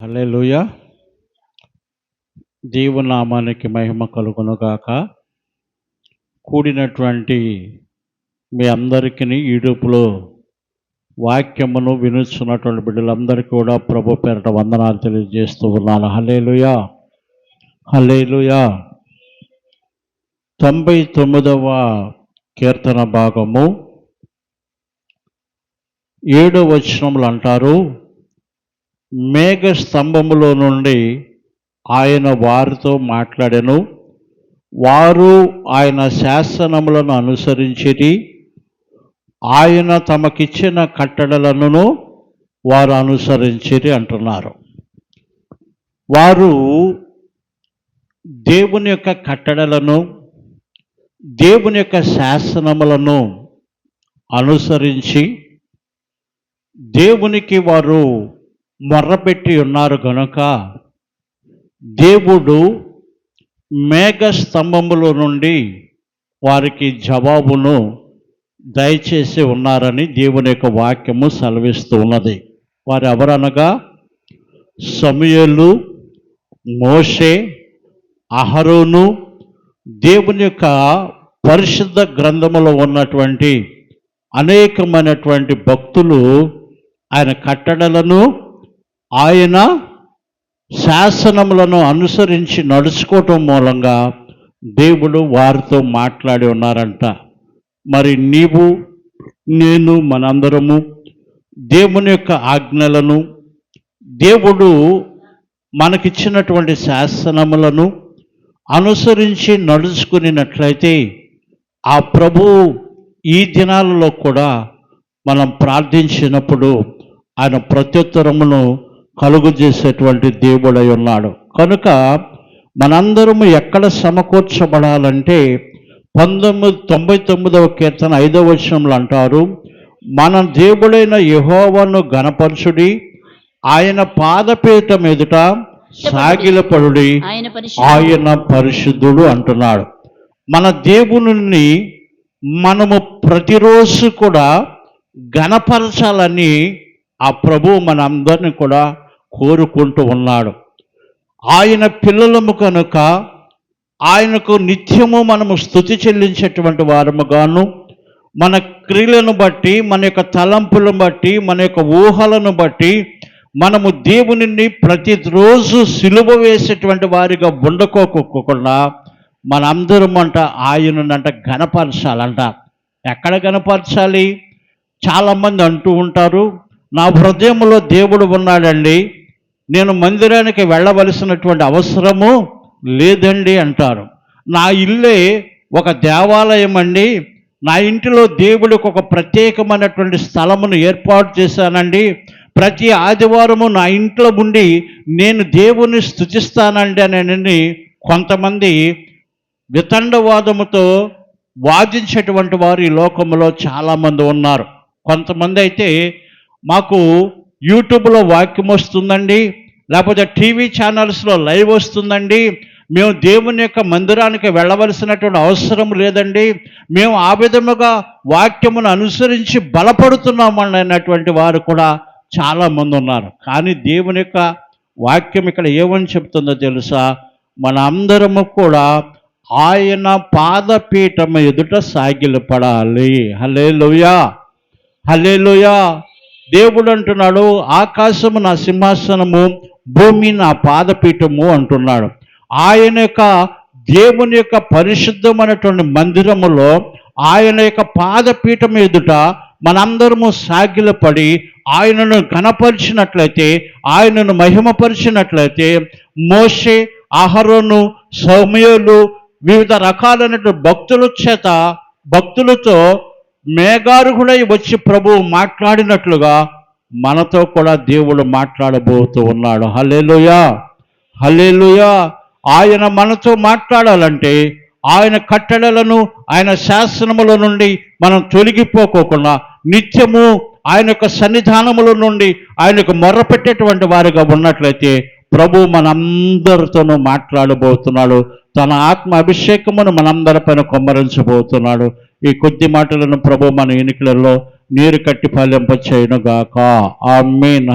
హల్లెలూయా. దేవుని నామానికి మహిమ కలుగునుగాక. కూడినటువంటి మీ అందరికీ ఈడుపులో వాక్యమును వినుచున్నటువంటి బిడ్డలందరికీ కూడా ప్రభు పేరట వందనాలు తెలియజేస్తూ ఉన్నాను. హల్లెలూయా, హల్లెలూయా. 99వ కీర్తన భాగము 7వ వచనములు అంటారు, మేఘ స్తంభములో నుండి ఆయన వారితో మాట్లాడెను, వారు ఆయన శాసనములను అనుసరించిరి, ఆయన తమకిచ్చిన కట్టడలను వారు అనుసరించిరి అంటున్నారు. వారు దేవుని యొక్క కట్టడలను, దేవుని యొక్క శాసనములను అనుసరించి దేవునికి వారు మొర్రపెట్టి ఉన్నారు గనుక దేవుడు మేఘ స్తంభములో నుండి వారికి జవాబును దయచేసి ఉన్నారని దేవుని యొక్క వాక్యము సెలవిస్తూ ఉన్నది. వారు ఎవరనగా సమూయేలు, మోషే, అహరోను, దేవుని యొక్క పరిశుద్ధ గ్రంథములో ఉన్నటువంటి అనేకమైనటువంటి భక్తులు ఆయన కట్టడలను, ఆయన శాసనములను అనుసరించి నడుచుకోవటం మూలంగా దేవుడు వారితో మాట్లాడి ఉన్నారంట. మరి నీవు నేను మనందరము దేవుని యొక్క ఆజ్ఞలను, దేవుడు మనకిచ్చినటువంటి శాసనములను అనుసరించి నడుచుకున్నట్లయితే ఆ ప్రభువు ఈ దినాలలో కూడా మనం ప్రార్థించినప్పుడు ఆయన ప్రత్యుత్తరమును కలుగజేసేటువంటి దేవుడై ఉన్నాడు. కనుక మనందరము ఎక్కడ సమకూర్చబడాలంటే 99వ కీర్తన 5వ వచనంలో అంటారు, మన దేవుడైన యెహోవాను ఘనపరచుడి, ఆయన పాదపీఠం ఎదుట సాగిలపడుడి, ఆయన పరిశుద్ధుడు అంటున్నాడు. మన దేవుని మనము ప్రతిరోజు కూడా ఘనపరచాలని ఆ ప్రభువు మన అందరిని కూడా కోరుకుంటూ ఉన్నాడు. ఆయన పిల్లలము కనుక ఆయనకు నిత్యము మనము స్తుతి చెల్లించేటువంటి వారముగాను, మన క్రియలను బట్టి, మన యొక్క తలంపులను బట్టి, మన యొక్క ఊహలను బట్టి మనము దేవునిని ప్రతిరోజు సిలువ వేసేటువంటి వారిగా ఉండకోకుండా మనందరం ఆయనంట ఘనపరచాలంట. ఎక్కడ ఘనపరచాలి? చాలామంది అంటూ ఉంటారు, నా హృదయంలో దేవుడు ఉన్నాడండి, నేను మందిరానికి వెళ్ళవలసినటువంటి అవసరము లేదండి అంటారు. నా ఇల్లే ఒక దేవాలయం అండి, నా ఇంటిలో దేవుడికి ఒక ప్రత్యేకమైనటువంటి స్థలమును ఏర్పాటు చేశానండి, ప్రతి ఆదివారము నా ఇంట్లో ఉండి నేను దేవుని స్తుతిస్తానండి అని కొంతమంది వితండవాదముతో వాదించేటువంటి వారు ఈ లోకంలో చాలామంది ఉన్నారు. కొంతమంది అయితే మాకు యూట్యూబ్లో వాక్యం వస్తుందండి, లేకపోతే టీవీ ఛానల్స్లో లైవ్ వస్తుందండి, మేము దేవుని యొక్క మందిరానికి వెళ్ళవలసినటువంటి అవసరం లేదండి, మేము ఆ విధముగా వాక్యమును అనుసరించి బలపడుతున్నామని అన్నటువంటి వారు కూడా చాలామంది ఉన్నారు. కానీ దేవుని యొక్క వాక్యం ఇక్కడ ఏమని చెప్తుందో తెలుసా? మన అందరము కూడా ఆయన పాదపీఠం ఎదుట సాగిలపడాలి. హల్లెలూయా, హల్లెలూయా. దేవుడు అంటున్నాడు, ఆకాశము నా సింహాసనము, భూమి నా పాదపీఠము అంటున్నాడు. ఆయన యొక్క దేవుని యొక్క పరిశుద్ధమైనటువంటి మందిరములో ఆయన యొక్క పాదపీఠం ఎదుట మనందరము సాగిలపడి ఆయనను ఘనపరిచినట్లయితే, ఆయనను మహిమపరిచినట్లయితే, మోషే, అహరోను, సమూయేలు వివిధ రకాలైనటువంటి భక్తులతో మేఘారుహుడై వచ్చి ప్రభువు మాట్లాడినట్లుగా మనతో కూడా దేవుడు మాట్లాడబోతూ ఉన్నాడు. హల్లెలూయా, హల్లెలూయా. ఆయన మనతో మాట్లాడాలంటే ఆయన కట్టడలను, ఆయన శాసనముల నుండి మనం తొలగిపోకోకుండా నిత్యము ఆయన యొక్క సన్నిధానముల నుండి ఆయనకు మొర్రపెట్టేటువంటి వారిగా ఉన్నట్లయితే ప్రభు మనందరితోనూ మాట్లాడబోతున్నాడు. తన ఆత్మ అభిషేకమును మనందరిపైన కుమ్మరించబోతున్నాడు. ఈ కొద్ది మాటలను ప్రభు మన ఎన్నికలలో నీరు కట్టి ఫలింపచేయునుగాక. ఆమేన్.